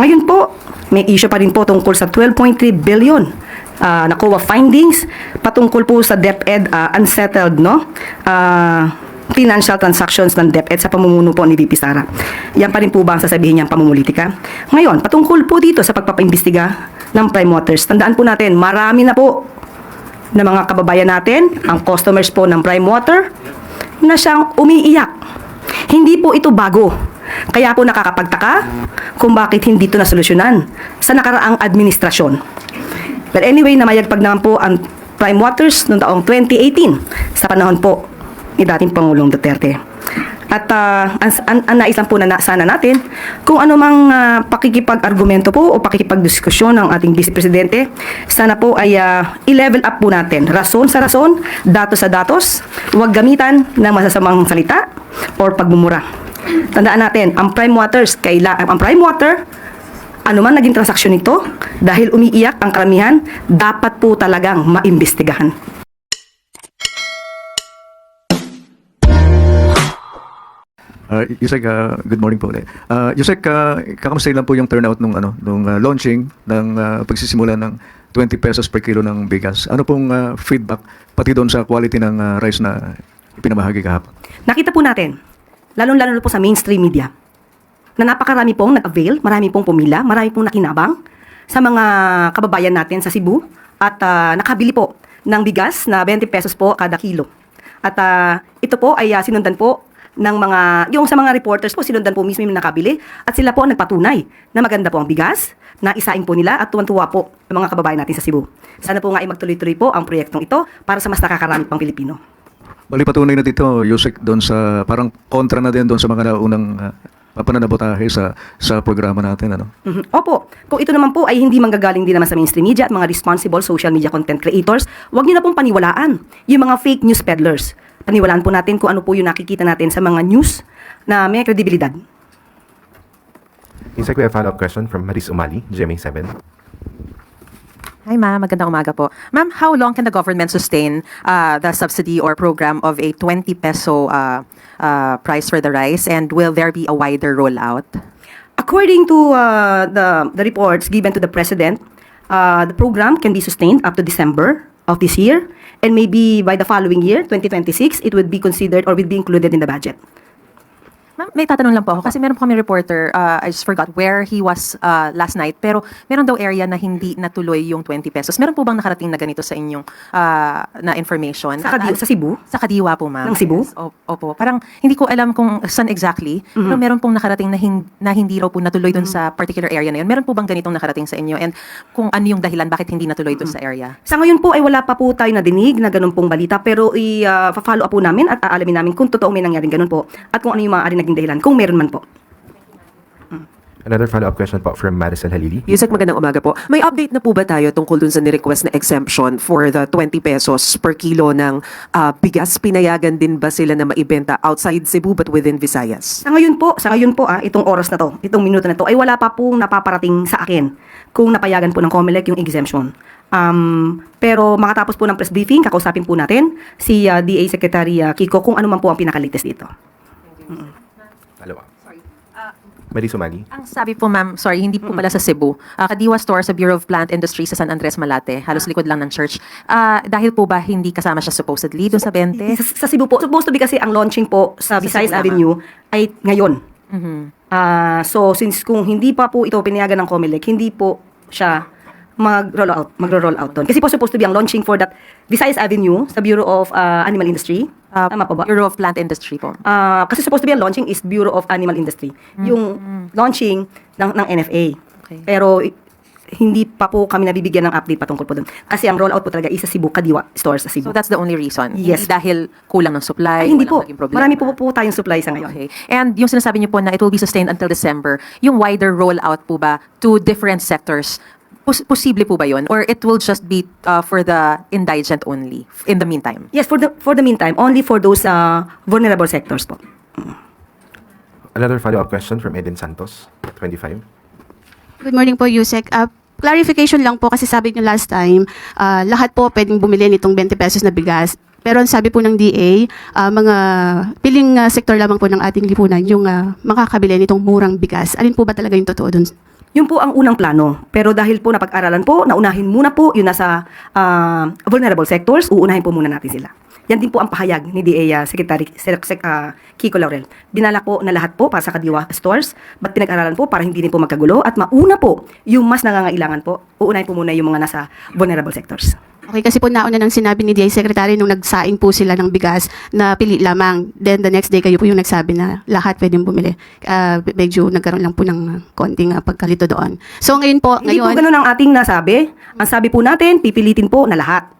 Ngayon po, may issue pa rin po tungkol sa 12.3 billion na COA findings patungkol po sa DepEd unsettled financial transactions ng DepEd sa pamumuno po ni VP Sara. Yan pa rin po ba ang sasabihin niyang pamumulitika? Ngayon, patungkol po dito sa pagpapaimbestiga ng Prime Waters, tandaan po natin, marami na po na mga kababayan natin, ang customers po ng Prime Water, na siyang umiiyak. Hindi po ito bago. Kaya po nakakapagtaka kung bakit hindi ito nasolusyonan sa nakaraang administrasyon. But anyway, namayagpag naman po ang Prime Waters noong taong 2018 sa panahon po ni dating Pangulong Duterte. At ang naisan po na sana natin kung ano mang pakikipag-argumento po o pakikipag-diskusyon ng ating Vice Presidente, sana po ay i-level up po natin. Rason sa rason, datos sa datos, huwag gamitan ng masasamang salita or pagmumura. Tandaan natin, ang Prime Waters, ang Prime Water, ano man naging transaksyon nito, dahil umiiyak ang karamihan, dapat po talagang maimbestigahan. Yusek, good morning po ulit. Yusek, kakamusta lang po yung turnout nung launching ng pagsisimula ng 20 pesos per kilo ng bigas. Ano pong feedback pati doon sa quality ng rice na ipinamahagi kahapon? Nakita po natin, lalong-lalo na po sa mainstream media, na napakarami pong nag-avail, marami pong pumila, marami pong nakinabang sa mga kababayan natin sa Cebu at nakabili po ng bigas na 20 pesos po kada kilo. At ito po ay sinundan po ng yung sa mga reporters po, sinundan po mismo yung nakabili at sila po ang nagpatunay na maganda po ang bigas, na isain po nila at tuwan-tuwa po ang mga kababayan natin sa Cebu. Sana po nga ay magtuloy-tuloy po ang proyektong ito para sa mas nakakarami pang Pilipino. Bali patunay na dito, Yusek, doon sa parang kontra na din doon sa mga naunang pananabotahe sa programa natin, ano? Opo. Kung ito naman po ay hindi manggagaling din naman sa mainstream media at mga responsible social media content creators, huwag niyo na pong paniwalaan yung mga fake news peddlers. Paniwalaan po natin kung ano po yung nakikita natin sa mga news na may kredibilidad. Insek, we have a follow-up question from Maris Umali, GMA7. Hi ma'am, magandang umaga po. Ma'am, how long can the government sustain the subsidy or program of a 20 peso price for the rice, and will there be a wider rollout? According to the reports given to the President, the program can be sustained up to December of this year, and maybe by the following year, 2026, it would be considered or would be included in the budget. Ma'am, may tatanong lang po ako kasi meron po kami reporter, I just forgot where he was last night, pero meron daw area na hindi natuloy yung 20 pesos. Meron po bang nakarating na ganito sa inyong na information? Sa Cebu? Sa Kadiwa po, ma'am. Ng Cebu? Yes, opo. Parang hindi ko alam kung saan exactly, pero meron pong nakarating na hindi raw po natuloy dun sa particular area na yun. Meron po bang ganitong nakarating sa inyo? And kung ano yung dahilan, bakit hindi natuloy dun sa area? Sa ngayon po ay wala pa po tayo nadinig na ganun pong balita, pero i-follow up po namin at aalamin namin kung totoo may nangyaring ganun po at kung ano yung maaari naging dahilan, kung meron man po. Another follow-up question po from Maricel Halili. Yusek, magandang umaga po. May update na po ba tayo tungkol dun sa ni-request na exemption for the 20 pesos per kilo ng bigas? Pinayagan din ba sila na maibenta outside Cebu but within Visayas? Sa ngayon po itong oras na to, itong minuto na to, ay wala pa pong napaparating sa akin kung napayagan po ng COMELEC yung exemption. Pero makatapos po ng press briefing, kakausapin po natin si DA Secretary Kiko kung ano man po ang pinaka-latest dito. Follow-up. Maris Umali. Ang sabi po ma'am, sorry, hindi po pala sa Cebu. Kadiwa Store sa Bureau of Plant Industry sa San Andres, Malate. Halos likod lang ng church. Dahil po ba hindi kasama siya supposedly doon sa 20? Sa Cebu po, supposed to be kasi ang launching po sa Visayas Avenue ay ngayon. So since kung hindi pa po ito pinayagan ng COMELEC, hindi po siya magro-roll out doon. Kasi po supposed to be ang launching for that Visayas Avenue sa Bureau of Animal Industry. Tama po ba? Bureau of Plant Industry po. Kasi supposed to be ang launching is Bureau of Animal Industry. Yung launching ng NFA. Okay. Pero hindi pa po kami nabibigyan ng update patungkol po doon. Kasi ang rollout po talaga is sa Cebu, Kadiwa Store sa Cebu. So that's the only reason? Yes. Hindi dahil kulang ng supply? Ay, hindi po. walang naging problema? Marami po tayong supply sa ngayon. Okay. And yung sinasabi niyo po na it will be sustained until December, yung wider rollout po ba to different sectors, posible po ba yun? Or it will just be for the indigent only in the meantime? Yes, for the meantime, only for those vulnerable sectors po. Another follow-up question from Eden Santos, 25. Good morning po, Yusek. Clarification lang po kasi sabi niyo last time, lahat po pwedeng bumili nitong 20 pesos na bigas. Pero ang sabi po ng DA, mga piling sektor lamang po ng ating lipunan yung makakabili nitong murang bigas. Alin po ba talaga yung totoo dun? Yun po ang unang plano. Pero dahil po napag-aralan po, naunahin muna po yung nasa vulnerable sectors, uunahin po muna natin sila. Yan din po ang pahayag ni DA Secretary Kiko Laurel. Binala po na lahat po para sa Kadiwa stores, but pinag-aralan po para hindi din po magkagulo at mauna po yung mas nangangailangan po. Uunahin po muna yung mga nasa vulnerable sectors. Okay, kasi po nauna nang sinabi ni DA Secretary nung nagsaing po sila ng bigas na pili lamang. Then the next day kayo po yung nagsabi na lahat pwedeng bumili. Medyo nagkaroon lang po ng konting pagkalito doon. So ngayon po, Hindi po ngayon, ganun ang ating nasabi. Ang sabi po natin, pipilitin po na lahat.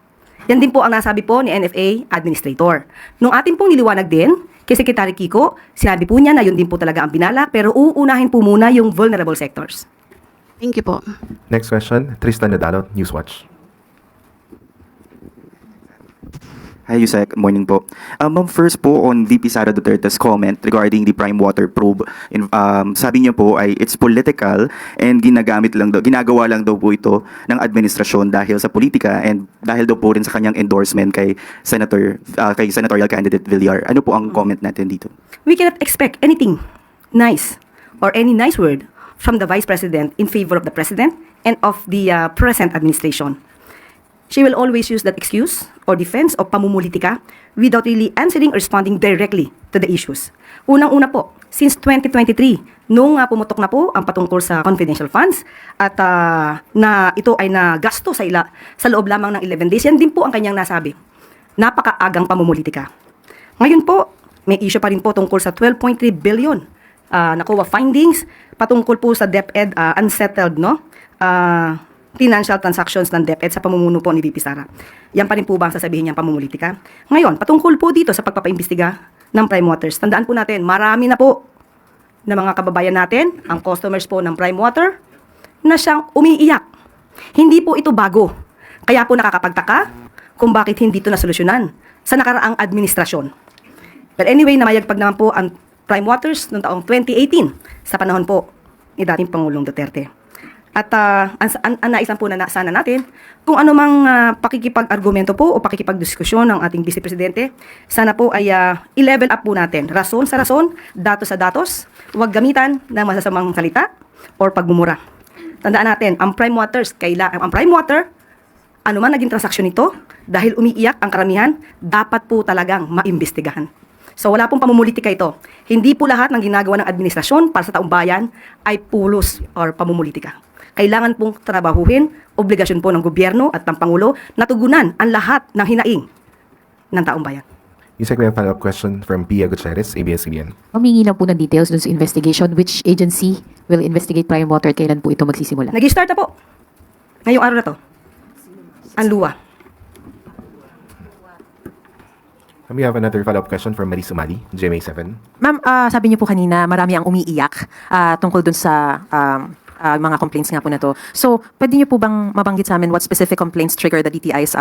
Yan din po ang nasabi po ni NFA Administrator. Nung ating pong niliwanag din, kay Secretary Kiko, sinabi po niya na yun din po talaga ang binalak, pero uunahin po muna yung vulnerable sectors. thank you po. Next question, Tristan Nadalo, Newswatch. Hi, Yusek. Morning po. Ma'am, first po on VP Sara Duterte's comment regarding the Prime Water probe. Sabi niya po ay it's political and ginagawa lang daw po ito ng administrasyon dahil sa politika and dahil daw po rin sa kanyang endorsement kay senatorial candidate Villar. Ano po ang comment natin dito? We cannot expect anything nice or any nice word from the Vice President in favor of the President and of the present administration. She will always use that excuse or defense of pamumulitika without really answering or responding directly to the issues. Unang-una po, since 2023, nung pumutok na po ang patungkol sa confidential funds at na ito ay nagasto sa loob lamang ng 11 days, yan din po ang kanyang nasabi. Napakaagang pamumulitika. Ngayon po, may issue pa rin po tungkol sa 12.3 billion nakuha findings patungkol po sa DepEd unsettled financial transactions ng DepEd sa pamumuno po ni VP Sara. Yan pa rin po ba ang sasabihin niyang pamumulitika? Ngayon, patungkol po dito sa pagpapaimbestiga ng Prime Waters, tandaan po natin, marami na po na mga kababayan natin, ang customers po ng Prime Water, na siyang umiiyak. Hindi po ito bago. Kaya po nakakapagtaka kung bakit hindi ito nasolusyonan sa nakaraang administrasyon. But anyway, namayagpag naman po ang Prime Waters noong taong 2018 sa panahon po ni dating Pangulong Duterte. At naisan po na sana natin kung ano mang pakikipag-argumento po o pakikipag-diskusyon ng ating Vice Presidente, sana po ay i-level up po natin. Rason sa rason, datos sa datos, huwag gamitan ng masasamang salita or pagmumura. Tandaan natin, ang Prime Water, ano man naging transaksyon nito, dahil umiiyak ang karamihan, dapat po talagang maimbestigahan. So wala pong pamumulitika ito. Hindi po lahat ng ginagawa ng administrasyon para sa taong bayan ay pulos or pamumulitika. Kailangan pong trabahuhin, obligasyon po ng gobyerno at ng Pangulo na tugunan ang lahat ng hinaing ng taong bayan. Yusek, we have a follow-up question from Pia Gutierrez, ABS-CBN. Humingi lang po ng details dun sa investigation. Which agency will investigate Prime Water? Kailan po ito magsisimula? Nag-start na po. Ngayong araw na to. Ang luwa. We have another follow-up question from Marie Sumali, GMA7. Ma'am, sabi niyo po kanina, marami ang umiiyak tungkol dun sa mga complaints nga po na to. So, pwede niyo po bang mabanggit sa amin what specific complaints trigger the DTI's,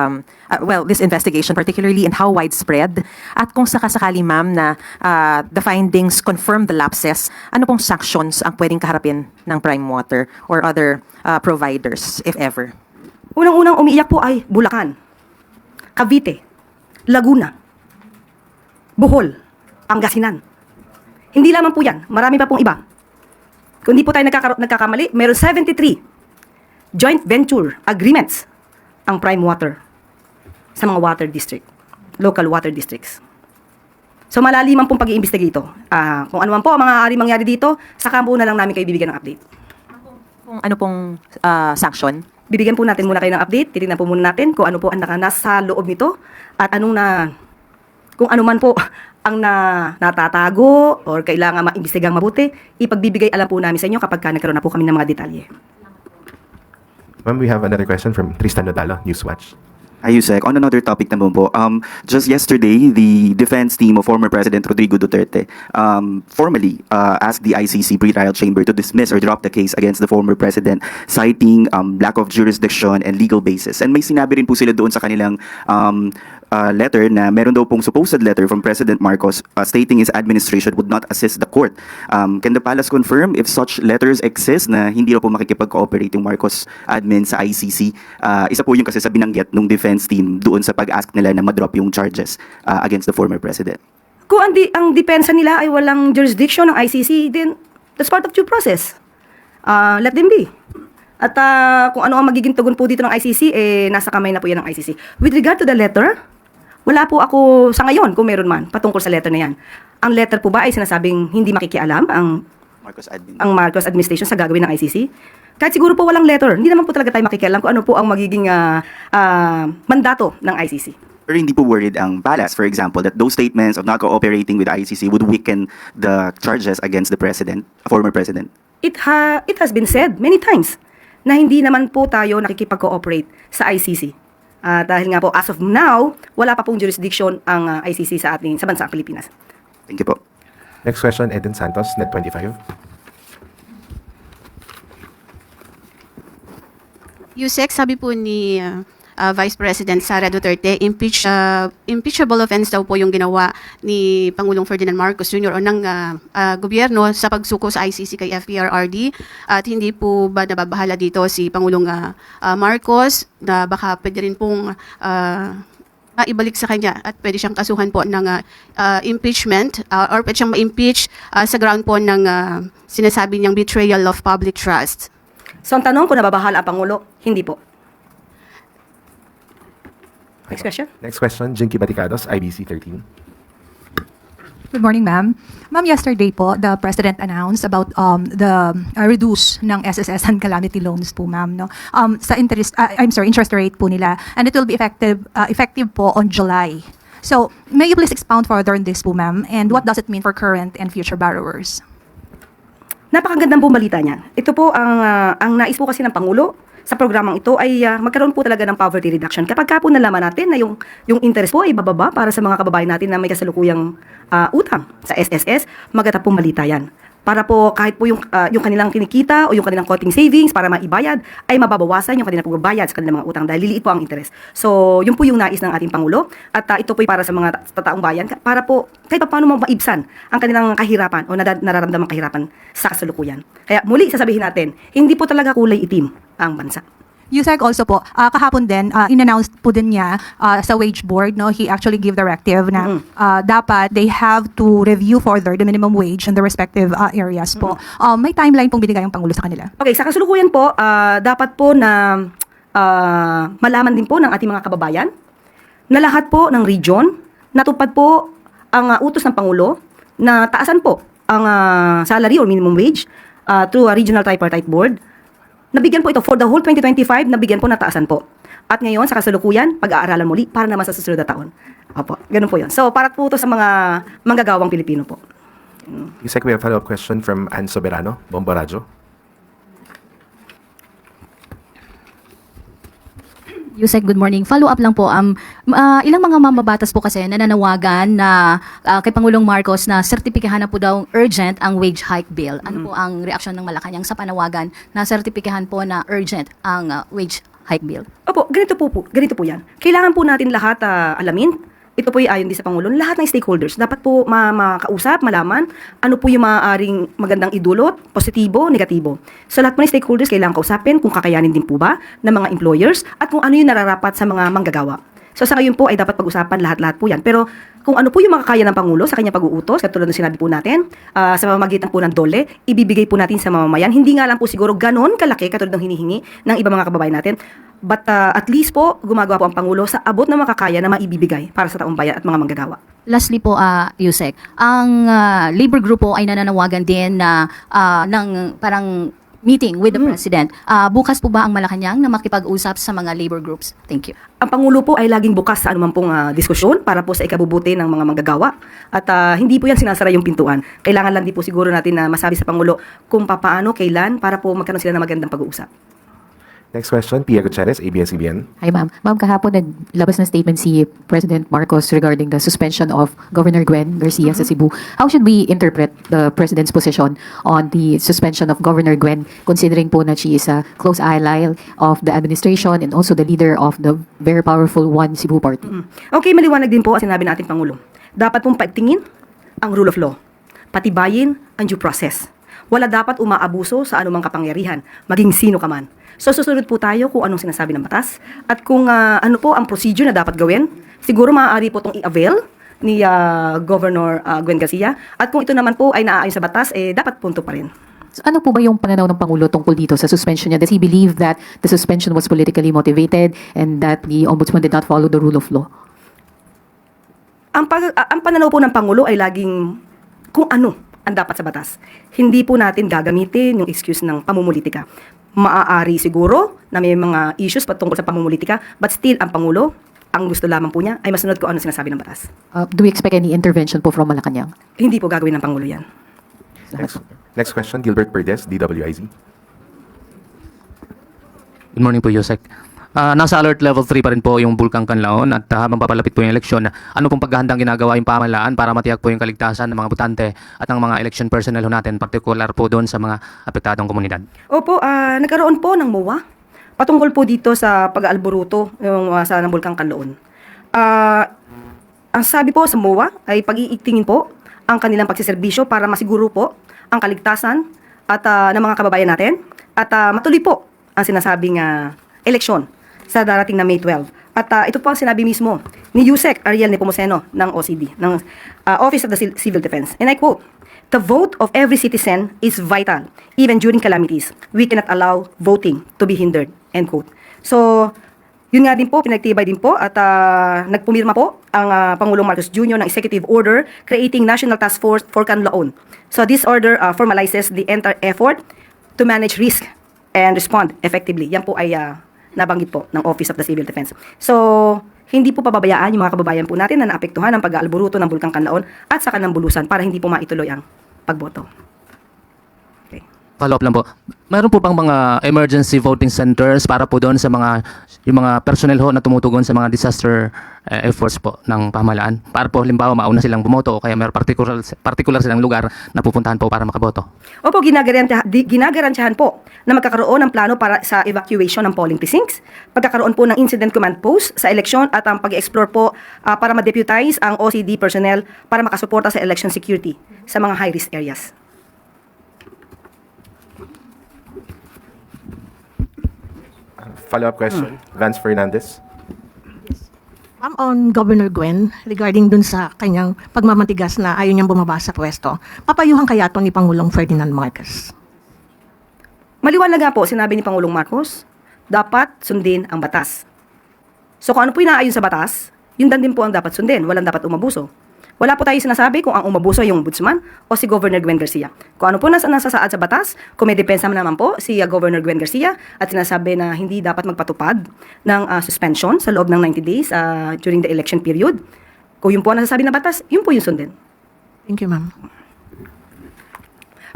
this investigation particularly and how widespread? At kung sakasakali, ma'am, na the findings confirm the lapses, ano pong sanctions ang pwedeng kaharapin ng Prime Water or other providers, if ever? Unang-unang umiiyak po ay Bulacan, Cavite, Laguna, Bohol, Pangasinan. Hindi lamang po yan, marami pa pong iba. Kung di po tayo nagkakamali, meron 73 joint venture agreements ang Prime Water sa mga water district, local water districts. So malaliman pong pag-iimbestiga ito. Kung ano man po ang mga ari mangyari dito, saka po na lang namin kayo bibigyan ng update. Kung ano pong sanction? Bibigyan po natin muna kayo ng update, titignan po muna natin kung ano po ang nasa loob nito at kung ano man po ang natatago or kailangan maimbestigang mabuti, ipagbibigay alam po namin sa inyo kapag nagkaroon na po kami ng mga detalye. Ma'am, we have another question from Tristan Nadalo, Newswatch. Hi, Yusek. On another topic naman po, just yesterday, the defense team of former President Rodrigo Duterte formally asked the ICC pre-trial chamber to dismiss or drop the case against the former president, citing lack of jurisdiction and legal basis. And may sinabi rin po sila doon sa kanilang letter na meron daw pong supposed letter from President Marcos stating his administration would not assist the court. Can the palace confirm if such letters exist na hindi daw po makikipag-cooperate yung Marcos admin sa ICC? Isa po yung kasi sa binanggit ng defense team doon sa pag-ask nila na ma-drop yung charges against the former president. Kung ang depensa nila ay walang jurisdiction ng ICC, then that's part of due process. let them be. At kung ano ang magiging tugon po dito ng ICC, nasa kamay na po yan ng ICC. With regard to the letter, wala po ako sa ngayon, kung meron man, patungkol sa letter na yan. Ang letter po ba ay sinasabing hindi makikialam ang Marcos administration sa gagawin ng ICC? Kahit siguro po walang letter, hindi naman po talaga tayo makikialam kung ano po ang magiging mandato ng ICC. Pero hindi po worried ang Palace, for example, that those statements of not cooperating with the ICC would weaken the charges against the president, former president? It has been said many times na hindi naman po tayo nakikipag-cooperate sa ICC. Dahil nga po, as of now, wala pa pong jurisdiction ang ICC sa bansang Pilipinas. Thank you po. Next question, Eden Santos, Net 25. Yusek, sabi po ni Vice President Sara Duterte, impeachable offense daw po yung ginawa ni Pangulong Ferdinand Marcos Jr. o ng gobyerno sa pagsuko sa ICC kay FPRRD, at hindi po ba nababahala dito si Pangulong Marcos na baka pwede rin pong maibalik sa kanya at pwede siyang kasuhan po ng impeachment or pwede siyang ma-impeach sa ground po ng sinasabi niyang betrayal of public trust. So ang tanong kung nababahala ang Pangulo, hindi po. Next question. Next question, Jinky Baticados, IBC 13. Good morning, ma'am. Ma'am, yesterday po, the President announced about the reduce ng SSS and calamity loans po, ma'am. No? Sa interest rate po nila. And it will be effective po on July. So, may you please expound further on this po, ma'am? And what does it mean for current and future borrowers? Napakagandang po balita niyan. Ito po ang nais po kasi ng Pangulo sa programang ito ay magkaroon po talaga ng poverty reduction. Kapag ka po nalaman natin na yung interest po ay bababa para sa mga kababayan natin na may kasalukuyang utang sa SSS, maganda pong balita yan. Para po kahit po yung kanilang kinikita o yung kanilang konting savings para maibayad, ay mababawasan yung kanilang pagbabayad sa kanilang mga utang dahil liliit po ang interest. So, yun po yung nais ng ating Pangulo at ito po ay para sa mga tataong bayan para po kahit paano maibsan ang kanilang kahirapan o nararamdamang kahirapan sa kasalukuyan. Kaya muli sasabihin natin, hindi po talaga kulay itim ang bansa. Yusek also po, kahapon din, in-announce po din niya sa wage board, no, he actually gave directive na dapat they have to review further the minimum wage in the respective areas po. May timeline pong binigay ang Pangulo sa kanila. Okay, sa kasulukuyan po, dapat po na malaman din po ng ating mga kababayan na lahat po ng region, natupad po ang utos ng Pangulo na taasan po ang salary or minimum wage through a regional tripartite board. Nabigyan po ito for the whole 2025, nabigyan po na taasan po. At ngayon, sa kasalukuyan, pag-aaralan muli para naman sa susunod na taon. Opo, ganun po yun. So, para po ito sa mga manggagawang Pilipino po. Yusek, we have a follow-up question from Ann Soberano, Bombo Radyo. Yusek, good morning. Follow-up lang po. Ilang mga mambabatas po kasi nananawagan na kay Pangulong Marcos na sertipikahan na po daw urgent ang wage hike bill. Ano po ang reaksyon ng Malacanang sa panawagan na sertipikahan po na urgent ang wage hike bill? Opo, ganito po yan. Kailangan po natin lahat alamin. Ito po ay ayon din sa Pangulo. Lahat ng stakeholders dapat po makausap, malaman ano po yung maaaring magandang idulot, positibo, negatibo. So lahat po ng stakeholders kailangan kausapin kung kakayanin din po ba ng mga employers at kung ano yung nararapat sa mga manggagawa. So sa ngayon po ay dapat pag-usapan lahat-lahat po yan. Pero kung ano po yung makakaya ng Pangulo sa kanyang pag-uutos, katulad ng sinabi po natin, sa pamamagitan po ng DOLE, ibibigay po natin sa mamamayan. Hindi nga lang po siguro ganon kalaki katulad ng hinihingi ng ibang mga kababayan natin. But at least po, gumagawa po ang Pangulo sa abot na makakaya na maibibigay para sa taong bayan at mga manggagawa. Lastly po, Yusek, ang labor group po ay nananawagan din na ng parang meeting with the President. Bukas po ba ang Malacanang na makipag-usap sa mga labor groups? Thank you. Ang Pangulo po ay laging bukas sa anumang pong diskusyon para po sa ikabubuti ng mga manggagawa. At hindi po yan sinasara yung pintuan. Kailangan lang din po siguro natin na masabi sa Pangulo kung papaano, kailan, para po magkaroon sila ng magandang pag-uusap. Next question, Pia Gutierrez, ABS-CBN. Hi, ma'am. Ma'am, kahapon naglabas ng statement si President Marcos regarding the suspension of Governor Gwen Garcia sa Cebu. How should we interpret the President's position on the suspension of Governor Gwen, considering po na she is a close ally of the administration and also the leader of the very powerful One Cebu Party? Okay, maliwanag din po ang sinabi ng ating Pangulo. Dapat pong paigtingin ang rule of law. Patibayin ang due process. Wala dapat umaabuso sa anumang kapangyarihan, maging sino ka man. So susunod po tayo kung anong sinasabi ng batas at kung ano po ang procedure na dapat gawin. Siguro maaari po itong i-avail ni Governor Gwen Garcia at kung ito naman po ay naaayon sa batas, dapat punto pa rin. So, ano po ba yung pananaw ng Pangulo tungkol dito sa suspension niya? Does he believe that the suspension was politically motivated and that the Ombudsman did not follow the rule of law? Ang pananaw po ng Pangulo ay laging kung ano ang dapat sa batas. Hindi po natin gagamitin yung excuse ng pamumulitika. Maaari siguro na may mga issues patungkol sa pamumulitika, but still ang Pangulo, ang gusto lamang po niya ay masunod kung ano sinasabi ng batas. Do we expect any intervention po from Malacanang? Hindi po gagawin ng Pangulo yan. Next question, Gilbert Perdes, DWIZ. Good morning po, Yusek. Nasa alert level 3 pa rin po yung Bulkang Kanlaon at habang papalapit po yung eleksyon, ano pong paghahandang ginagawa yung pamahalaan para matiyak po yung kaligtasan ng mga botante at ng mga election personnel ho natin, particular po doon sa mga apektadong komunidad? Opo, nagkaroon po ng MOA patungkol po dito sa pag-aalboruto yung sa ng Bulkang Kanlaon. Ang sabi po sa MOA ay pag-iigtingin po ang kanilang pagsiservisyo para masiguro po ang kaligtasan at ng mga kababayan natin at matuloy po ang sinasabing eleksyon sa darating na May 12. At ito po ang sinabi mismo ni Yusek Ariel Nepomuceno ng OCD, ng Office of the Civil Defense. And I quote, "The vote of every citizen is vital, even during calamities. We cannot allow voting to be hindered." End quote. So, yun nga din po, pinagtibay din po at nagpumirma po ang Pangulong Marcos Jr. ng Executive Order creating National Task Force for Kanlaon. So, this order formalizes the entire effort to manage risk and respond effectively. Yan po ay nabanggit po ng Office of the Civil Defense. So, hindi po pababayaan yung mga kababayan po natin na naapektuhan ng pag-aalboruto ng Bulkang Kanlaon at sa kanang bulusan para hindi po maituloy ang pagboto. Okay. Follow-up lang po. Meron po bang mga emergency voting centers para po doon sa yung mga personnel ho na tumutugon sa mga disaster efforts po ng pamahalaan? Para po halimbawa mauna silang bumoto o kaya may particular silang lugar na pupuntahan po para makaboto? Opo, ginagarantiyahan po na magkakaroon ng plano para sa evacuation ng polling precincts, pagkakaroon po ng incident command post sa eleksyon at ang pag-explore po para ma-deputize ang OCD personnel para makasuporta sa election security sa mga high-risk areas. Follow-up question, Vance Fernandez. Ma'am, on Governor Gwen, regarding dun sa kanyang pagmamatigas na ayaw niyang bumaba sa pwesto, papayuhan kaya ito ni Pangulong Ferdinand Marcos? Maliwanag nga po, sinabi ni Pangulong Marcos, dapat sundin ang batas. So kung ano po inaayon sa batas, yun din po ang dapat sundin, walang dapat umabuso. Wala po tayo sinasabi kung ang umabuso yung ombudsman o si Governor Gwen Garcia. Kung ano po nasasaad sa batas, kung may depensa naman po si Governor Gwen Garcia at sinasabi na hindi dapat magpatupad ng suspension sa loob ng 90 days during the election period, kung yun po ang nasasabi na batas, yun po yung sundin. Thank you, ma'am.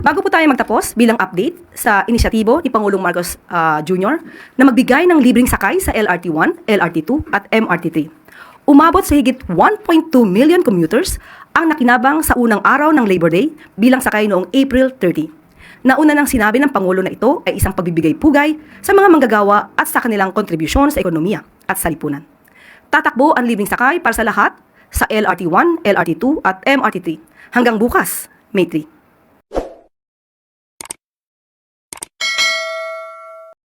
Bago po tayo magtapos, bilang update sa inisyatibo ni Pangulong Marcos Jr. na magbigay ng libreng sakay sa LRT1, LRT2 at MRT3. Umabot sa higit 1.2 million commuters ang nakinabang sa unang araw ng Labor Day bilang sakay noong April 30. Nauna nang sinabi ng Pangulo na ito ay isang pagbibigay-pugay sa mga manggagawa at sa kanilang kontribusyon sa ekonomiya at sa lipunan. Tatakbo ang libreng sakay para sa lahat sa LRT1, LRT2 at MRT3 hanggang bukas, May 3.